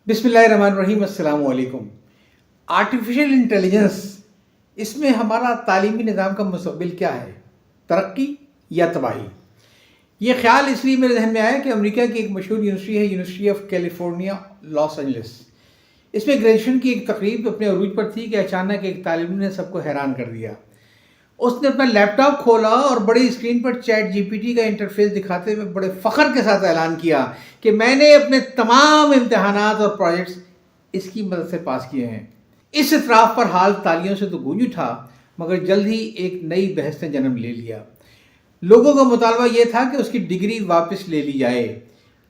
बिस्मिल्लाहिर्रहमानिर्रहीम, अस्सलाम वालेकुम। आर्टिफिशियल इंटेलिजेंस, इसमें हमारा तालीमी निज़ाम का मुस्तक़बिल क्या है, तरक्की या तबाही? ये ख्याल इसलिए मेरे जहन में आया कि अमेरिका की एक मशहूर यूनिवर्सिटी है, university of California Los Angeles. इसमें ग्रेजुएशन की एक तकरीब अपने अरूज पर थी कि अचानक एक तालिब ने सबको हैरान कर दिया। उसने अपना लैपटॉप खोला और बड़ी स्क्रीन पर चैट जीपीटी का इंटरफेस दिखाते हुए बड़े फ़ख्र के साथ ऐलान किया कि मैंने अपने तमाम इम्तहानात और प्रोजेक्ट्स इसकी मदद से पास किए हैं। इस इतराफ़ पर हाल तालियों से तो गूंज उठा, मगर जल्द ही एक नई बहस ने जन्म ले लिया। लोगों का मुतालबा यह था कि उसकी डिग्री वापस ले ली जाए,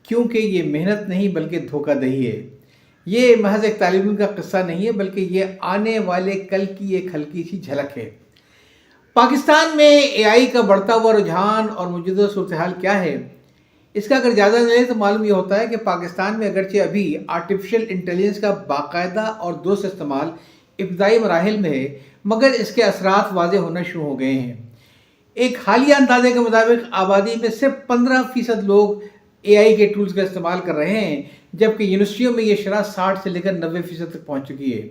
क्योंकि ये मेहनत नहीं बल्कि धोखाधड़ी है। ये महज एक तालिब इल्म का किस्सा नहीं है, बल्कि ये आने वाले कल की एक हल्की सी झलक है। पाकिस्तान में एआई का बढ़ता हुआ रुझान और मौजूदा सूरत हाल क्या है, इसका अगर जायज़ा लें तो मालूम ये होता है कि पाकिस्तान में अगरचे अभी आर्टिफिशियल इंटेलिजेंस का बाकायदा और दुरुस्त इस्तेमाल इब्तदाई मराहिल में है, मगर इसके असरात वाज़ेह होना शुरू हो गए हैं। एक हालिया अंदाजे के मुताबिक आबादी में सिर्फ 15% लोग एआई के टूल्स का इस्तेमाल कर रहे हैं, जबकि यूनिवर्सिटियों में ये शरह 60 से लेकर 90% तक पहुँच चुकी है।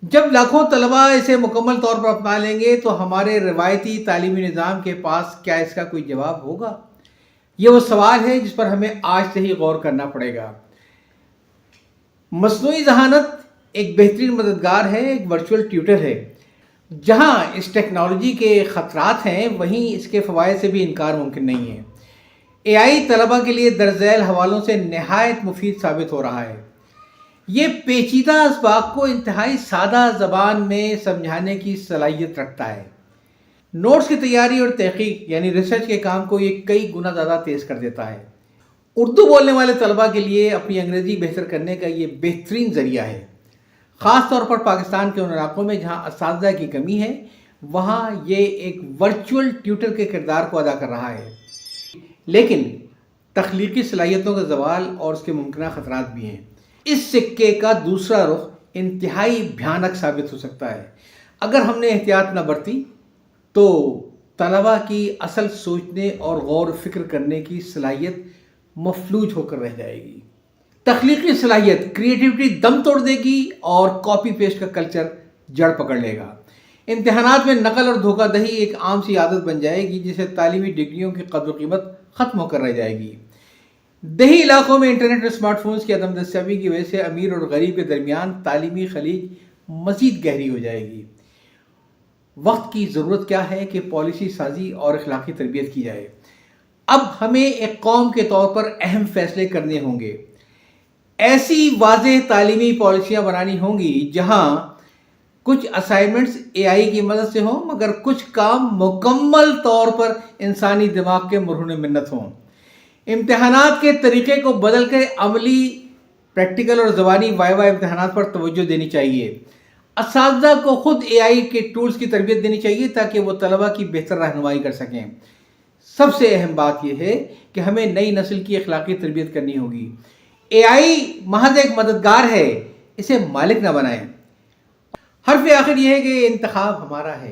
जब लाखों तलबा इसे मुकम्मल तौर पर अपना लेंगे तो हमारे रिवायती तालीमी निज़ाम के पास क्या इसका कोई जवाब होगा? ये वो सवाल है जिस पर हमें आज से ही गौर करना पड़ेगा। मस्नूई ज़हानत एक बेहतरीन मददगार है, एक वर्चुअल ट्यूटर है। जहाँ इस टेक्नोलॉजी के ख़तरात हैं, वहीं इसके फ़वाइद से भी इनकार मुमकिन नहीं है। एआई तलबा के लिए दर्जैल हवालों से नहायत मुफीद साबित हो रहा है। ये पेचीदा असबाब को इंतहाई सादा ज़बान में समझाने की सलाहियत रखता है। नोट्स की तैयारी और तहकीक यानी रिसर्च के काम को ये कई गुना ज़्यादा तेज़ कर देता है। उर्दू बोलने वाले तलबा के लिए अपनी अंग्रेज़ी बेहतर करने का ये बेहतरीन ज़रिया है। ख़ास तौर पर पाकिस्तान के उन इलाकों में जहाँ असातिज़ा की कमी है, वहाँ ये एक वर्चुअल ट्यूटर के किरदार को अदा कर रहा है। लेकिन तख्लीकी सलाहियतों का ज़वाल और उसके मुमकिन ख़तरात भी हैं। इस सिक्के का दूसरा रुख इंतहाई भयानक साबित हो सकता है। अगर हमने एहतियात न बरती तो तलबा की असल सोचने और गौर फिक्र करने की सलाहियत मफलूज होकर रह जाएगी। तख्लीकी सलाहियत, क्रिएटिविटी दम तोड़ देगी और कॉपी पेस्ट का कल्चर जड़ पकड़ लेगा। इम्तहानात में नकल और धोखाधड़ी एक आम सी आदत बन जाएगी, जिससे तालीमी डिग्रियों की कदर कीमत ख़त्म होकर रह जाएगी। देही इलाकों में इंटरनेट और स्मार्टफोन्स की अदम दस्तयाबी की वजह से अमीर और गरीब के दरमियान तालीमी खलीज मज़ीद गहरी हो जाएगी। वक्त की ज़रूरत क्या है कि पॉलिसी साजी और अखलाकी तरबियत की जाए। अब हमें एक कौम के तौर पर अहम फैसले करने होंगे। ऐसी वाज़ेह तालीमी पॉलिसियाँ बनानी होंगी जहाँ कुछ असाइनमेंट्स एआई की मदद से हों, मगर कुछ काम मुकम्मल तौर पर इंसानी दिमाग के मरहून मिन्नत हों। इम्तहानात के तरीक़े को बदल कर अमली, प्रैक्टिकल और ज़बानी वाइवा इम्तहानात पर तवज्जो देनी चाहिए। असातिज़ा को खुद एआई के टूल्स की तरबियत देनी चाहिए ताकि वो तलबा की बेहतर रहनुमाई कर सकें। सबसे अहम बात यह है कि हमें नई नस्ल की अखलाकी तरबियत करनी होगी। एआई महज एक मददगार है, इसे मालिक न बनाएं। हर्फ़ आखिर यह है कि इंतखाब हमारा है।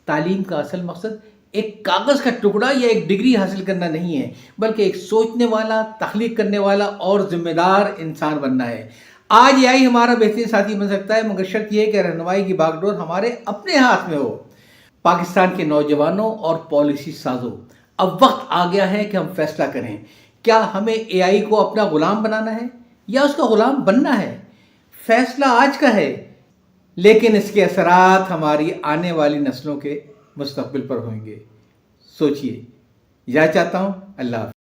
तालीम का असल मकसद एक कागज़ का टुकड़ा या एक डिग्री हासिल करना नहीं है, बल्कि एक सोचने वाला, तख्लीक करने वाला और ज़िम्मेदार इंसान बनना है। आज एआई हमारा बेहतरीन साथी बन सकता है, मगर शर्त यह है कि रहनुमाई की बागडोर हमारे अपने हाथ में हो। पाकिस्तान के नौजवानों और पॉलिसी साजों, अब वक्त आ गया है कि हम फैसला करें। क्या हमें एआई को अपना गुलाम बनाना है या उसका गुलाम बनना है? फैसला आज का है, लेकिन इसके असरात हमारी आने वाली नस्लों के मुस्तक़बिल पर होंगे। सोचिए। इजाज़त चाहता हूँ। अल्लाह हाफ़िज़।